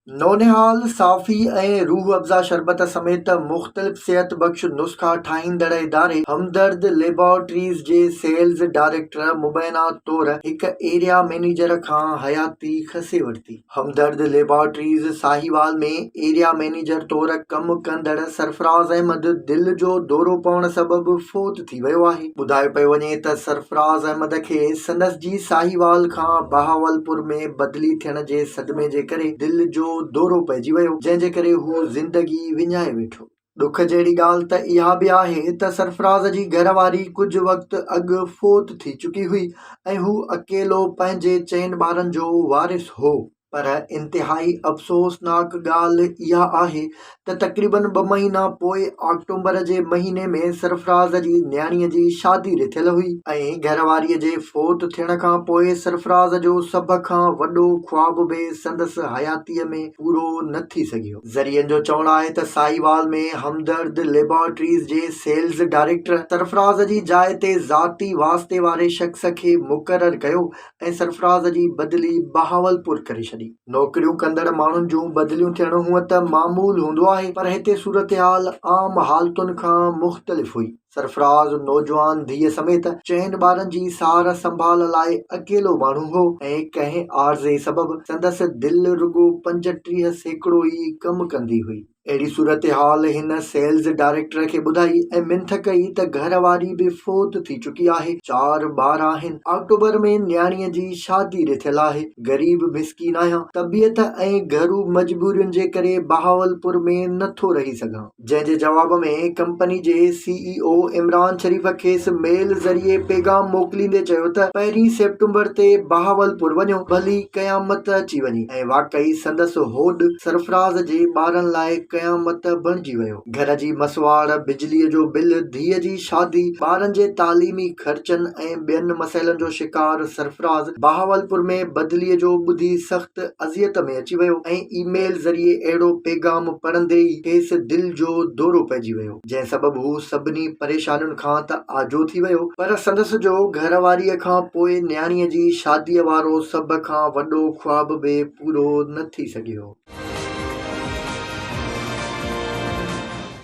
नौनिहाल साफ़ी ऐं रूह अफ़ज़ा शरबत समेत मुख़्तलिफ़ सिहत बख़्श नुस्ख़ा ठाहींदड़ इदारे हमदर्द लेबॉरेटरीज़ जे सेल्स डायरेक्टर मुबैना तौर हिक एरिया मैनेजर खां हयाती खसे वरिती। हमदर्द लेबॉरेटरीज़ साहिवाल में एरिया मैनेजर तौर कमु कंदड़ सरफराज़ अहमद दिलि जो दौरो पवण सबबि फ़ौत थी वियो आहे। ॿुधायो पियो वञे त सरफराज़ अहमद खे संदसि जी साहिवाल खां बहावलपुर में बदिली थियण जे सदमे जे करे दिलि जो दौरो पइजी वियो, जंहिंजे करे हू ज़िंदगी विञाए वेठो। ॾुख जहिड़ी ॻाल्हि त इहा बि आहे त सरफराज़ जी घरवारी कुझु वक़्तु अॻु फ़ौत थी चुकी हुई ऐं हू अकेलो पंहिंजे 4 ॿारनि जो वारिस हो। पर इंतिहाई अफ़सोसनाक ॻाल्हि इहा आहे त तक़रीबन 2 महीना पोइ अक्टूबर जे महीने में सरफराज़ जी न्याणीअ जी शादी रिथियल हुई ऐं घरवारीअ जे फ़ौत थियण खां पोइ सरफराज़ जो सभ खां वॾो ख्वाब बि संदसि हयातीअ में पूरो न थी सघियो। ज़रियनि जो चवणु आहे त साहिवाल में हमदर्द लेबॉरेटरीज़ जे सेल्स डायरेक्टर सरफराज़ जी जाइ ते ज़ाती वास्ते वारे शख़्स खे मुक़ररु कयो ऐं सरफराज़ जी बदिली बहावलपुर करे छॾी। नौकरियूं कंदड़ माण्हुनि जूं बदिलियूं थियण हूअं त मामूल हूंदो आहे, पर हिते सूरतहाल आम हालतुनि खां मुख़्तलिफ़ हुई। सरफराज़ नौजवान धीअ समेत 4 ॿारनि जी सार संभाल लाइ अकेलो माण्हू हो ऐं कंहिं आर्ज़े सबबि संदसि दिलि रुॻो 35% ई कमु कंदी हुई। अहिड़ी सूरतहाल हिन सेल्स डायरेक्टर खे ॿुधाई ऐं मिंथ कई त घरवारी बि फ़ौत थी चुकी आहे, 4 ॿार आहिनि, अक्टूबर में न्याणीअ जी शादी रिथियल आहे, गरीब मिसकीन आहियां, तबियत ऐं घरू मजबूरियुनि जे करे बहावलपुर में नथो रही सघां। जंहिंजे जवाब में कंपनी जे CEO इमरान शरीफ़ खेसि मेल ज़रिए पैगाम मोकिलींदे चयो त 1 सेप्टेम्बर ते बहावलपुर वञो, भली क़यामत अची वञे। ऐं वाकई संदसि होॾ सरफराज़ जे ॿारनि लाइ क़यामत बणिजी वियो। घर जी मसवाड़, बिजलीअ जो बिल, धीअ जी शादी, ॿारनि जे तालीमी ख़र्चनि ऐं ॿियनि मसइलनि जो शिकार सरफराज़ बहावलपुर में बदिलीअ जो ॿुधी सख़्त अज़ियत में अची वियो ऐं ईमेल ज़रिए अहिड़ो पैगाम पढ़ंदे ई खेसि दिलि जो दौरो पइजी वियो, जंहिं सबबि हू सभिनी परेशानियुनि खां त आजो थी वियो, पर संदसि जो घरवारीअ खां पोइ न्याणीअ जी शादीअ वारो सभ खां वॾो ख्वाब बि पूरो न थी सघियो।